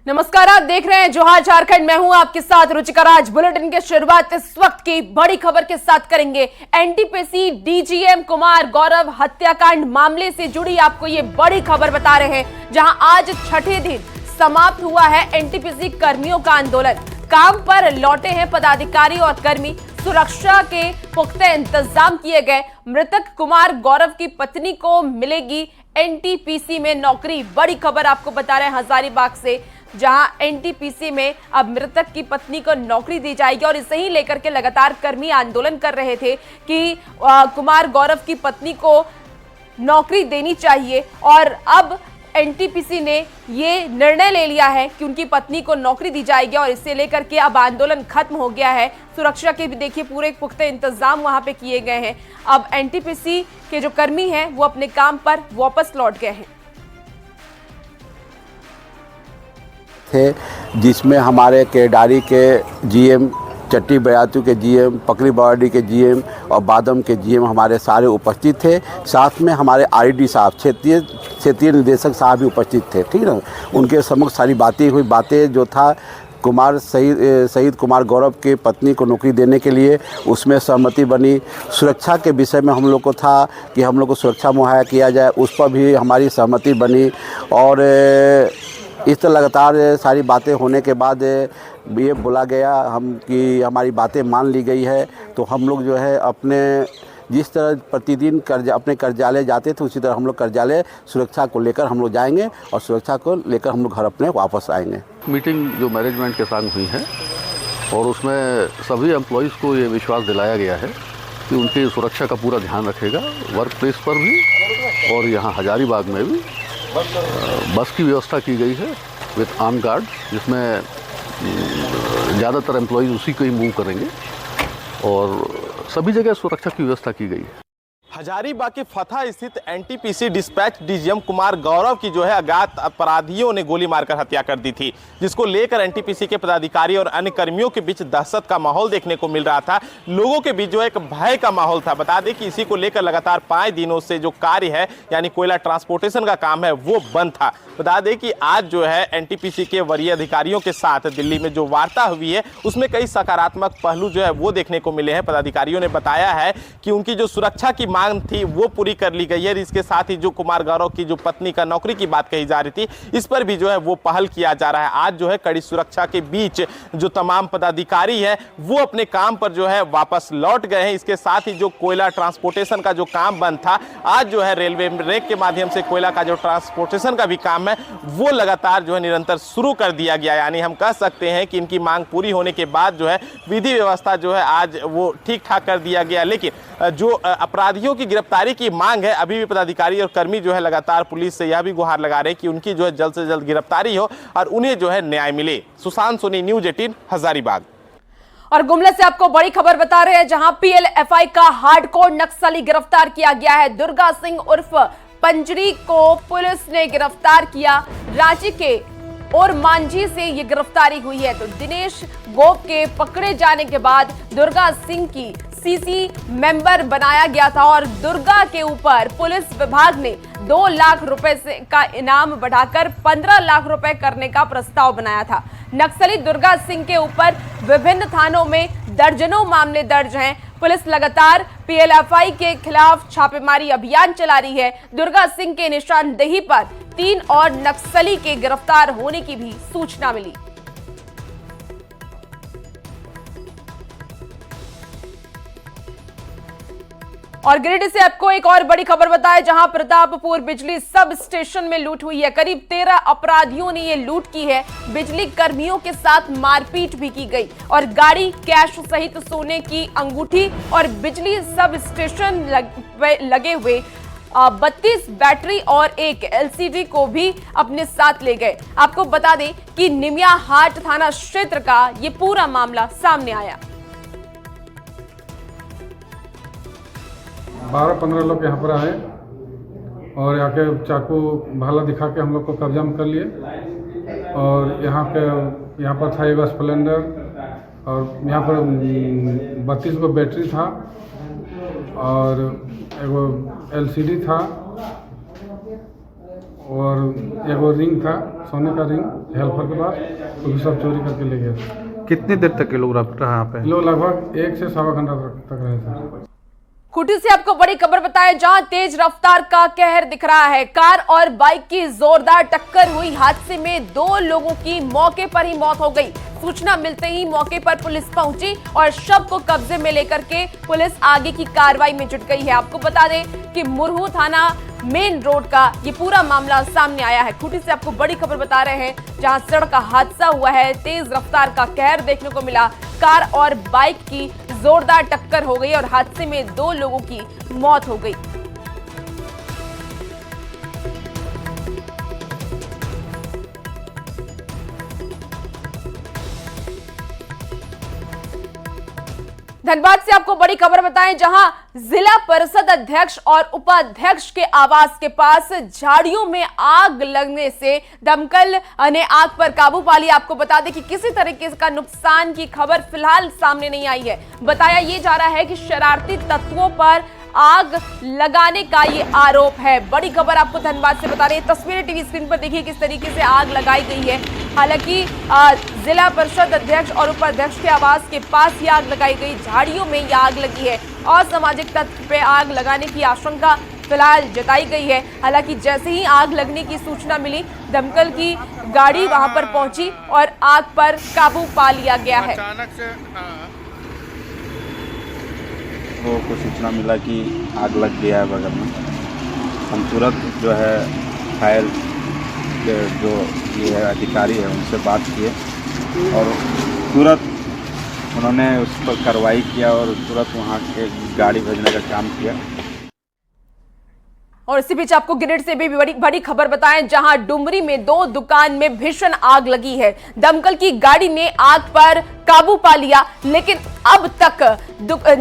नमस्कार, आप देख रहे हैं जोहार झारखंड। मैं हूं आपके साथ रुचिका राज। बुलेटिन की शुरुआत इस वक्त की बड़ी खबर के साथ करेंगे। एनटीपीसी डीजीएम कुमार गौरव हत्याकांड मामले से जुड़ी आपको ये बड़ी खबर बता रहे हैं, जहां आज छठे दिन समाप्त हुआ है एनटीपीसी कर्मियों का आंदोलन। काम पर लौटे हैं पदाधिकारी और कर्मी। सुरक्षा के पुख्ते इंतजाम किए गए। मृतक कुमार गौरव की पत्नी को मिलेगी एनटीपीसी में नौकरी। बड़ी खबर आपको बता रहे हैं हजारीबाग से, जहां एनटीपीसी में अब मृतक की पत्नी को नौकरी दी जाएगी। और इसे ही लेकर के लगातार कर्मी आंदोलन कर रहे थे कि कुमार गौरव की पत्नी को नौकरी देनी चाहिए। और अब एनटीपीसी ने ये निर्णय ले लिया है कि उनकी पत्नी को नौकरी दी जाएगी और इसे लेकर के अब आंदोलन खत्म हो गया है। सुरक्षा के भी देखिए पूरे पुख्ते इंतजाम वहां पे किए गए हैं। अब एनटीपीसी के जो कर्मी हैं वो अपने काम पर वापस लौट गए हैं। थे जिसमें हमारे केडारी के जीएम, चट्टी बयातू के जीएम, पकड़ी बावड़ी के जीएम और बादम के जीएम हमारे सारे उपस्थित थे। साथ में हमारे आरडी साहब, क्षेत्रीय निदेशक साहब भी उपस्थित थे। ठीक है ना, उनके सम्मुख सारी बातें हुई। बातें जो था शहीद कुमार गौरव के पत्नी को नौकरी देने के लिए, उसमें सहमति बनी। सुरक्षा के विषय में हम लोग को था कि हम लोग को सुरक्षा मुहैया किया जाए, उस पर भी हमारी सहमति बनी। और इस तरह लगातार सारी बातें होने के बाद ये बोला गया कि हमारी बातें मान ली गई है। तो हम लोग जो है अपने जिस तरह प्रतिदिन अपने कार्यालय जाते थे, उसी तरह हम लोग कार्यालय सुरक्षा को लेकर हम लोग जाएंगे और सुरक्षा को लेकर हम लोग घर अपने वापस आएंगे। मीटिंग जो मैनेजमेंट के साथ हुई है और उसमें सभी एम्प्लॉयज़ को ये विश्वास दिलाया गया है कि उनकी सुरक्षा का पूरा ध्यान रखेगा, वर्क प्लेस पर भी और यहाँ हजारीबाग में भी। बस की व्यवस्था की गई है विथ आर्म गार्ड, जिसमें ज़्यादातर एम्प्लॉयज़ उसी को ही मूव करेंगे और सभी जगह सुरक्षा की व्यवस्था की गई है। हजारीबाग के फतह स्थित NTPC dispatch DGM Kumar Gaurav की जो है अज्ञात अपराधियों ने गोली मारकर हत्या कर दी थी, जिसको लेकर एनटीपीसी के पदाधिकारी और अन्य कर्मियों के बीच दहशत का माहौल देखने को मिल रहा था। लोगों के बीच जो है एक भय का माहौल था। बता दें कि इसी को लेकर लगातार 5 दिनों से जो कार्य है यानी कोयला ट्रांसपोर्टेशन का काम है वो बंद था। बता दें कि आज जो है एनटीपीसी के वरीय अधिकारियों के साथ दिल्ली में जो वार्ता हुई है उसमें कई सकारात्मक पहलू जो है वो देखने को मिले हैं। पदाधिकारियों ने बताया है कि उनकी जो सुरक्षा की मांग थी वो पूरी कर ली गई है। इसके साथ ही जो कुमार गौरव की जो पत्नी का नौकरी की बात कही जा रही थी, इस पर भी जो है वो पहल किया जा रहा है। आज जो है कड़ी सुरक्षा के बीच जो तमाम पदाधिकारी है वो अपने काम पर जो है वापस लौट गए हैं। इसके साथ ही जो कोयला ट्रांसपोर्टेशन का जो काम बंद था, आज जो है रेलवे रेक के माध्यम से कोयला का जो ट्रांसपोर्टेशन का भी काम है वो लगातार जो है निरंतर शुरू कर दिया गया। यानी हम कह सकते हैं कि इनकी मांग पूरी होने के बाद जो है विधि व्यवस्था जो है आज वो ठीक ठाक कर दिया गया। लेकिन जो अपराधियों की गिरफ्तारी की मांग है, अभी भी पदाधिकारी और कर्मी जो है लगातार पुलिस से यह भी गुहार लगा रहे हैं कि उनकी जो है जल्द से जल्द गिरफ्तारी हो और उन्हें जो है न्याय मिले। सुशांत सोनी, न्यूज 18 हजारीबाग। और गुमला से आपको बड़ी खबर बता रहे हैं, जहां पीएलएफआई का हार्डकोर नक्सली गिरफ्तार किया गया है। दुर्गा सिंह उर्फ पंजरी को पुलिस ने गिरफ्तार किया। रांची के और मांझी से ये गिरफ्तारी हुई है। तो दिनेश गोप के पकड़े जाने के बाद दुर्गा सिंह की सीसी मेंबर बनाया गया था और दुर्गा के ऊपर पुलिस विभाग ने 2 लाख रुपए का इनाम बढ़ाकर 15 लाख रुपए करने का प्रस्ताव बनाया था। नक्सली दुर्गा सिंह के ऊपर विभिन्न थानों में दर्जनों मामले दर्ज हैं। पुलिस लगातार पीएलएफआई के खिलाफ छापेमारी अभियान चला रही है। दुर्गा सिंह के निशानदेही पर 3 और नक्सली के गिरफ्तार होने की भी सूचना मिली। और गिरिडीह से आपको एक और बड़ी खबर बताएं, जहां प्रतापपुर बिजली सब स्टेशन में लूट हुई है। करीब 13 अपराधियों ने ये लूट की है। बिजली कर्मियों के साथ मारपीट भी की गई और गाड़ी, कैश सहित सोने की अंगूठी और बिजली सब स्टेशन लगे हुए 32 बैटरी और एक एलसीडी को भी अपने साथ ले गए। आपको बता दें कि निमिया हाट थाना क्षेत्र का ये पूरा मामला सामने आया। 12-15 लोग यहाँ पर आए और आके चाकू भाला दिखा के हम लोग को कब्जा में कर लिए। और यहाँ पर था एक स्प्लेंडर और यहाँ पर 32 गो बैटरी था और एगो एलसीडी था और एगो रिंग था, सोने का रिंग हेल्पर के पास, वो भी सब चोरी करके ले गया। कितनी देर तक के लोग रहा यहाँ पे? लोग लगभग 1 से सवा घंटा तक रहे थे। खूंटी से आपको बड़ी खबर बताएं, जहां तेज रफ्तार का कहर दिख रहा है। कार और बाइक की जोरदार टक्कर हुई हादसे में 2 लोगों की मौके पर ही मौत हो गई। सूचना मिलते ही मौके पर पुलिस पहुंची और शव को कब्जे में लेकर के पुलिस आगे की कार्रवाई में जुट गई है। आपको बता दें कि मुरहू थाना मेन रोड का ये पूरा मामला सामने आया है। खूंटी से आपको बड़ी खबर बता रहे हैं, जहां सड़क का हादसा हुआ है, तेज रफ्तार का कहर देखने को मिला। कार और बाइक की जोरदार टक्कर हो गई और हादसे में 2 लोगों की मौत हो गई। धनबाद से आपको बड़ी खबर बताएं, जहां जिला परिषद अध्यक्ष और उपाध्यक्ष के आवास के पास झाड़ियों में आग लगने से दमकल ने आग पर काबू पा लिया। आपको बता दें कि किसी तरीके का नुकसान की खबर फिलहाल सामने नहीं आई है। बताया ये जा रहा है कि शरारती तत्वों पर आग लगाने का ये आरोप है। बड़ी खबर आपको धनबाद से बता रही है। तस्वीरें टीवी स्क्रीन पर देखिए किस तरीके से आग लगाई गई है। हालांकि जिला परिषद अध्यक्ष और उपाध्यक्ष के आवास के पास ये आग लगाई गई, झाड़ियों में ये आग लगी है। असामाजिक तत्व पे आग लगाने की आशंका फिलहाल जताई गई है। हालांकि जैसे ही आग लगने की सूचना मिली, दमकल की गाड़ी वहां पर पहुंची और आग पर काबू पा लिया गया है। को सूचना मिला कि आग लग गया है बगल में। हम तुरंत जो है फायर के जो ये अधिकारी है उनसे बात किए और तुरंत उन्होंने उस पर कार्रवाई किया और तुरंत वहाँ के गाड़ी भेजने का काम किया। और इसी बीच आपको गिरिडीह से भी बड़ी खबर बताएं, जहां डुमरी में 2 दुकान में भीषण आग लगी है। दमकल की गाड़ी ने आग पर काबू पा लिया, लेकिन अब तक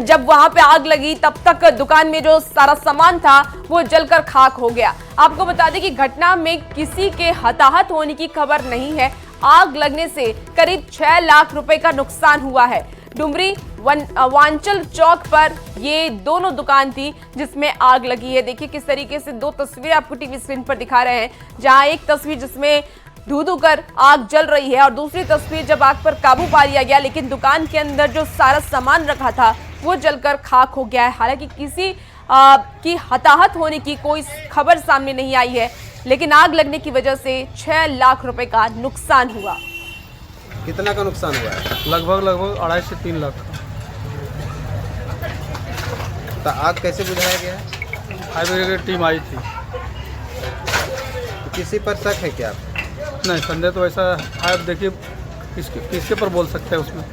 जब वहां पे आग लगी तब तक दुकान में जो सारा सामान था वो जलकर खाक हो गया। आपको बता दें कि घटना में किसी के हताहत होने की खबर नहीं है। आग लगने से करीब 6 लाख रुपए का नुकसान हुआ है। डुमरी वांचल चौक पर ये दोनों दुकान थी जिसमें आग लगी है। देखिए किस तरीके से 2 तस्वीरें आपको टीवी स्क्रीन पर दिखा रहे हैं, जहां एक तस्वीर जिसमें धू-धू कर आग जल रही है और दूसरी तस्वीर जब आग पर काबू पा लिया गया, लेकिन दुकान के अंदर जो सारा सामान रखा था वो जलकर खाक हो गया है। हालांकि किसी की हताहत होने की कोई खबर सामने नहीं आई है, लेकिन आग लगने की वजह से 6 लाख रुपए का नुकसान हुआ। कितना का नुकसान हुआ है? लगभग 2.5 से 3 लाख। तो आग कैसे बुझाया गया? फायर ब्रिगेड टीम आई थी। तो किसी पर शक है क्या? नहीं, संदेह तो ऐसा है। अब देखिए किसके पर बोल सकते हैं उसमें।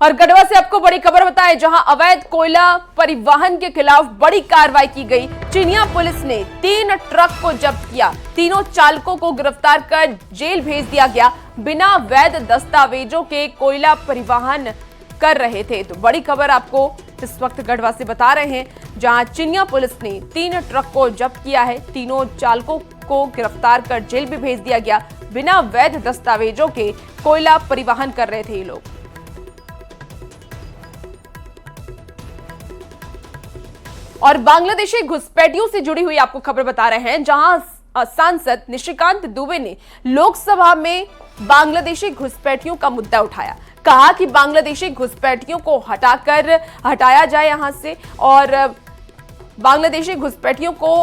और गढ़वा से आपको बड़ी खबर बताएं, जहां अवैध कोयला परिवहन के खिलाफ बड़ी कार्रवाई की गई। चिनिया पुलिस ने 3 ट्रक को जब्त किया। तीनों चालकों को गिरफ्तार कर जेल भेज दिया गया। बिना वैध दस्तावेजों के कोयला परिवहन कर रहे थे। तो बड़ी खबर आपको इस वक्त गढ़वा से बता रहे हैं, जहां चिनिया पुलिस ने 3 ट्रक को जब्त किया है। तीनों चालकों को गिरफ्तार कर जेल भी भेज दिया गया। बिना वैध दस्तावेजों के कोयला परिवहन कर रहे थे ये लोग। और बांग्लादेशी घुसपैठियों से जुड़ी हुई आपको खबर बता रहे हैं, जहां सांसद निशिकांत दुबे ने लोकसभा में बांग्लादेशी घुसपैठियों का मुद्दा उठाया। कहा कि बांग्लादेशी घुसपैठियों को हटाया जाए यहां से और बांग्लादेशी घुसपैठियों को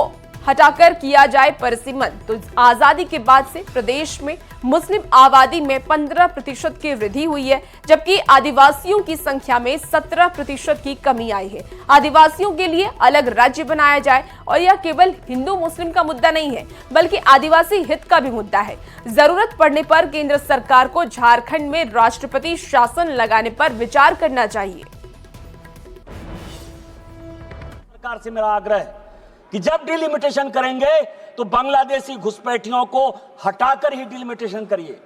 हटाकर किया जाए परिसीमन। तो आजादी के बाद से प्रदेश में मुस्लिम आबादी में 15% की वृद्धि हुई है, जबकि आदिवासियों की संख्या में 17% की कमी आई है। आदिवासियों के लिए अलग राज्य बनाया जाए, और यह केवल हिंदू मुस्लिम का मुद्दा नहीं है, बल्कि आदिवासी हित का भी मुद्दा है। जरूरत पड़ने पर केंद्र सरकार को झारखंड में राष्ट्रपति शासन लगाने पर विचार करना चाहिए। सरकार से मेरा आग्रह है कि जब डिलिमिटेशन करेंगे तो बांग्लादेशी घुसपैठियों को हटाकर ही डिलिमिटेशन करिए।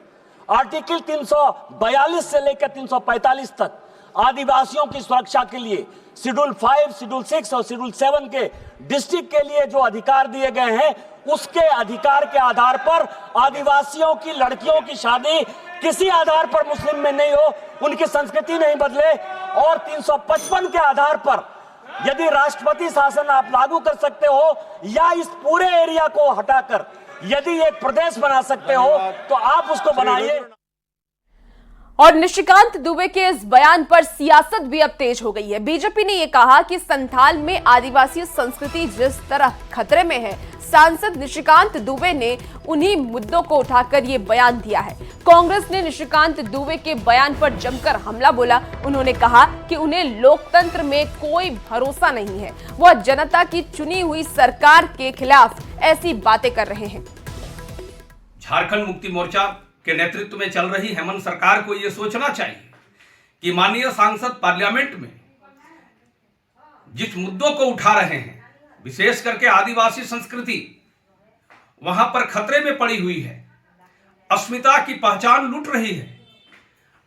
आर्टिकल 342 से लेकर 345 तक आदिवासियों की सुरक्षा के लिए शेड्यूल 5, शेड्यूल 6 और शेड्यूल 7 के डिस्ट्रिक्ट के लिए जो अधिकार दिए गए हैं, उसके अधिकार के आधार पर आदिवासियों की लड़कियों की शादी किसी आधार पर मुस्लिम में नहीं हो, उनकी संस्कृति नहीं बदले, और 355 के आधार पर यदि राष्ट्रपति शासन आप लागू कर सकते हो या इस पूरे एरिया को हटाकर यदि एक प्रदेश बना सकते हो तो आप उसको बनाइए। और निशिकांत दुबे के इस बयान पर सियासत भी अब तेज हो गई है। बीजेपी ने यह कहा कि संथाल में आदिवासी संस्कृति जिस तरह खतरे में है, सांसद निशिकांत दुबे ने उन्हीं मुद्दों को उठाकर ये बयान दिया है। कांग्रेस ने निशिकांत दुबे के बयान पर जमकर हमला बोला। उन्होंने कहा कि उन्हें लोकतंत्र में कोई भरोसा नहीं है, वह जनता की चुनी हुई सरकार के खिलाफ ऐसी बातें कर रहे हैं। झारखंड मुक्ति मोर्चा के नेतृत्व में चल रही हेमंत सरकार को यह सोचना चाहिए कि माननीय सांसद पार्लियामेंट में जिस मुद्दों को उठा रहे हैं, विशेष करके आदिवासी संस्कृति वहां पर खतरे में पड़ी हुई है, अस्मिता की पहचान लूट रही है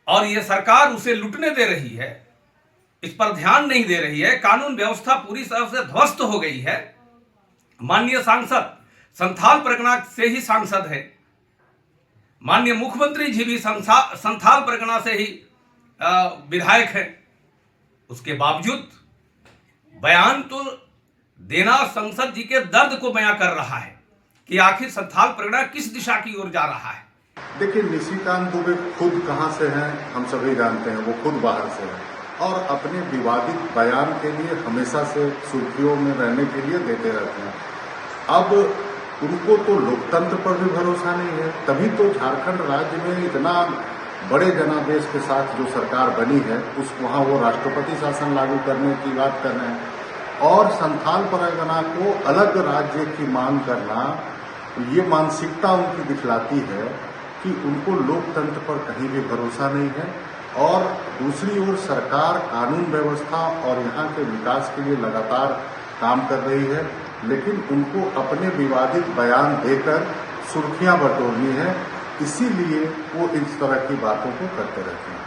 और यह सरकार उसे लूटने दे रही है, इस पर ध्यान नहीं दे रही है। कानून व्यवस्था पूरी तरह से ध्वस्त हो गई है। माननीय सांसद संथाल परगना से ही सांसद है, माननीय मुख्यमंत्री जी भी संथाल परगना से ही विधायक है। उसके बावजूद बयान तो देना संसद जी के दर्द को बयां कर रहा है कि आखिर संथाल परगना किस दिशा की ओर जा रहा है। देखिए, निशिकांत दुबे खुद कहां से हैं हम सभी जानते हैं, वो खुद बाहर से हैं और अपने विवादित बयान के लिए हमेशा से सुर्खियों में रहने के लिए देते रहते हैं। अब उनको तो लोकतंत्र पर भी भरोसा नहीं है, तभी तो झारखंड राज्य में इतना बड़े जनादेश के साथ जो सरकार बनी है वहाँ वो राष्ट्रपति शासन लागू करने की बात कर रहे हैं और संथाल परगना को अलग राज्य की मांग करना, ये मानसिकता उनकी दिखलाती है कि उनको लोकतंत्र पर कहीं भी भरोसा नहीं है। और दूसरी ओर सरकार कानून व्यवस्था और यहाँ के विकास के लिए लगातार काम कर रही है, लेकिन उनको अपने विवादित बयान देकर सुर्खियां बटोरनी है, इसीलिए वो इस तरह की बातों को करते रहते हैं।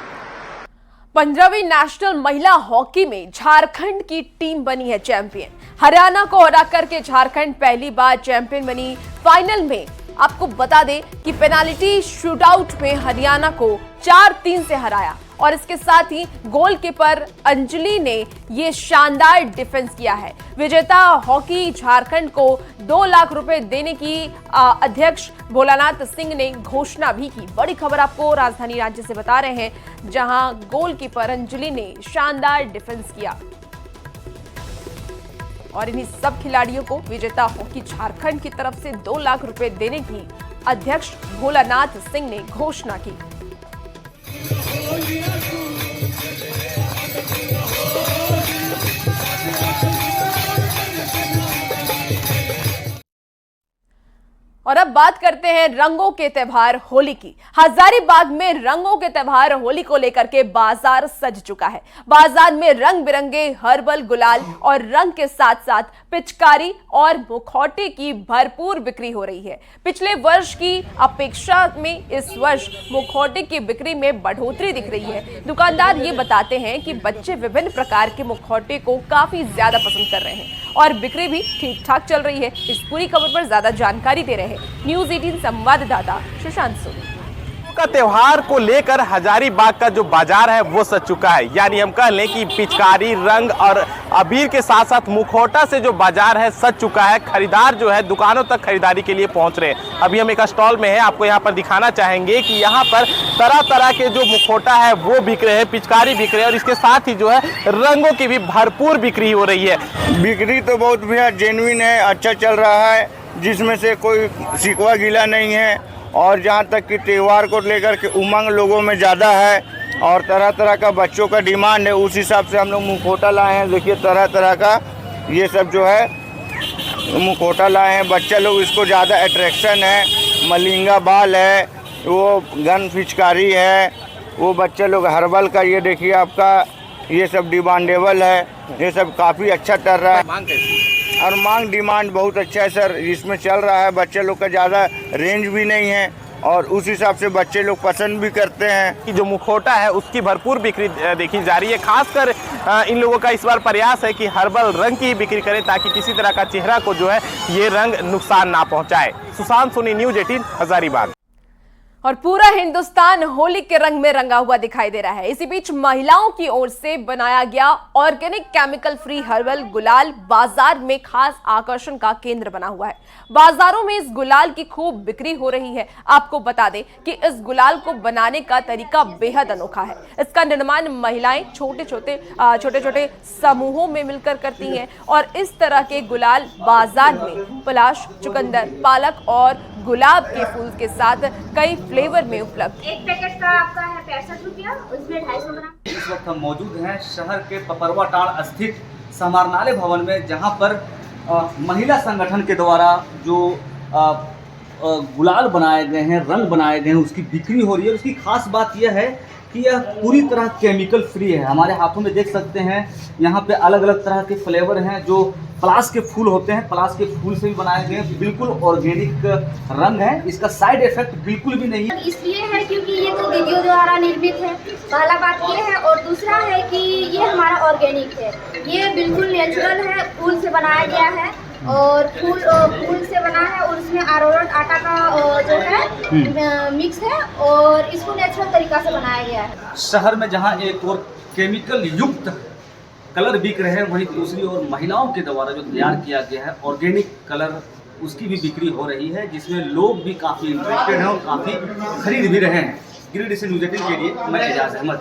15वीं नेशनल महिला हॉकी में झारखंड की टीम बनी है चैंपियन। हरियाणा को हरा करके झारखंड पहली बार चैंपियन बनी। फाइनल में आपको बता दें कि पेनाल्टी शूटआउट में हरियाणा को 4-3 से हराया और इसके साथ ही गोलकीपर अंजलि ने ये शानदार डिफेंस किया है। विजेता हॉकी झारखंड को 2 लाख रुपए देने की अध्यक्ष भोलानाथ सिंह ने घोषणा भी की। बड़ी खबर आपको राजधानी राज्य से बता रहे हैं, जहां गोलकीपर अंजलि ने शानदार डिफेंस किया और इन्हीं सब खिलाड़ियों को विजेता हॉकी झारखंड की तरफ से 2 लाख रुपए देने की अध्यक्ष भोलानाथ सिंह ने घोषणा की। और अब बात करते हैं रंगों के त्योहार होली की। हजारीबाग में रंगों के त्योहार होली को लेकर के बाजार सज चुका है। बाजार में रंग बिरंगे हर्बल गुलाल और रंग के साथ साथ पिचकारी और मुखौटे की भरपूर बिक्री हो रही है। पिछले वर्ष की अपेक्षा में इस वर्ष मुखौटे की बिक्री में बढ़ोतरी दिख रही है। दुकानदार ये बताते हैं कि बच्चे विभिन्न प्रकार के मुखौटे को काफी ज्यादा पसंद कर रहे हैं और बिक्री भी ठीक ठाक चल रही है। इस पूरी खबर पर ज्यादा जानकारी दे रहे हैं न्यूज़ 18 संवाददाता सुशांत सोनी। का त्योहार को लेकर हजारीबाग का जो बाजार है वो सज चुका है, यानी हम कह लें कि पिचकारी, रंग और अबीर के साथ साथ मुखौटा से जो बाजार है सज चुका है। खरीदार जो है दुकानों तक खरीदारी के लिए पहुंच रहे हैं। अभी हम एक स्टॉल में हैं, आपको यहाँ पर दिखाना चाहेंगे कि यहाँ पर तरह तरह के जो मुखौटा है वो बिक रहे हैं, पिचकारी बिक रहे हैं और इसके साथ ही जो है रंगों की भी भरपूर बिक्री हो रही है। बिक्री तो बहुत भैया जेन्युइन है, अच्छा चल रहा है, जिसमें से कोई शिकवा गिला नहीं है। और जहाँ तक कि त्यौहार को लेकर के उमंग लोगों में ज़्यादा है और तरह तरह का बच्चों का डिमांड है, उस हिसाब से हम लोग मुखौटा लाए हैं। देखिए तरह तरह का ये सब जो है मुखौटा लाए हैं, बच्चा लोग इसको ज़्यादा अट्रैक्शन है। मलिंगा बाल है, वो गन पिचकारी है, वो बच्चे लोग हर्बल का ये देखिए आपका ये सब डिमांडेबल है, ये सब काफ़ी अच्छा चल रहा है और मांग डिमांड बहुत अच्छा है सर, इसमें चल रहा है। बच्चे लोग का ज़्यादा रेंज भी नहीं है और उस हिसाब से बच्चे लोग पसंद भी करते हैं। कि जो मुखौटा है उसकी भरपूर बिक्री देखी जा रही है। खासकर इन लोगों का इस बार प्रयास है कि हर्बल रंग की बिक्री करें ताकि किसी तरह का चेहरा को जो है ये रंग नुकसान ना पहुंचाए। सुशांत सोनी, न्यूज़ 18 हजारीबाग। और पूरा हिंदुस्तान होली के रंग में रंगा हुआ दिखाई दे रहा है। इसी बीच महिलाओं की ओर से बनाया गया ऑर्गेनिक केमिकल फ्री हर्बल गुलाल बाजार में खास आकर्षण का केंद्र बना हुआ है। बाजारों में इस गुलाल की खूब बिक्री हो रही है। आपको बता दें कि इस गुलाल को बनाने का तरीका बेहद अनोखा है। इसका निर्माण महिलाएं छोटे छोटे समूहों में मिलकर करती हैं और इस तरह के गुलाल बाजार में पलाश, चुकंदर, पालक और गुलाब के फूल के साथ कई फ्लेवर में उपलब्ध। एक पैकेट का आपका है 65 रुपया, उसमें 250 ग्राम। इस वक्त हम मौजूद हैं शहर के पपरवाटाड़ स्थित समाहरणालय भवन में, जहां पर महिला संगठन के द्वारा जो गुलाल बनाए गए हैं, रंग बनाए गए हैं, उसकी बिक्री हो रही है। उसकी खास बात यह है कि यह पूरी तरह केमिकल फ्री है। हमारे हाथों में देख सकते हैं यहाँ पे अलग अलग तरह के फ्लेवर हैं जो पलाश के फूल होते हैं, पलाश के फूल से भी बनाए गए हैं। बिल्कुल ऑर्गेनिक रंग है, इसका साइड इफेक्ट बिल्कुल भी नहीं है। इसलिए है क्योंकि ये तो दीदियों द्वारा निर्मित है, पहला बात ये है। और दूसरा है कि ये हमारा ऑर्गेनिक है, ये बिल्कुल नेचुरल है, फूल से बनाया गया है और फूल से बना है और उसमें अरारोट आटा का जो है मिक्स है और इसको नेचुरल तरीका से बनाया गया है। शहर में जहाँ एक और केमिकल युक्त कलर बिक रहे हैं, वहीं दूसरी ओर महिलाओं के द्वारा जो तैयार किया गया है ऑर्गेनिक कलर, उसकी भी बिक्री हो रही है, जिसमें लोग भी काफ़ी इंटरेस्टेड हैं और काफ़ी खरीद भी रहे हैं। गिरिडीह से न्यूज़ 18 के लिए मैं एजाज अहमद।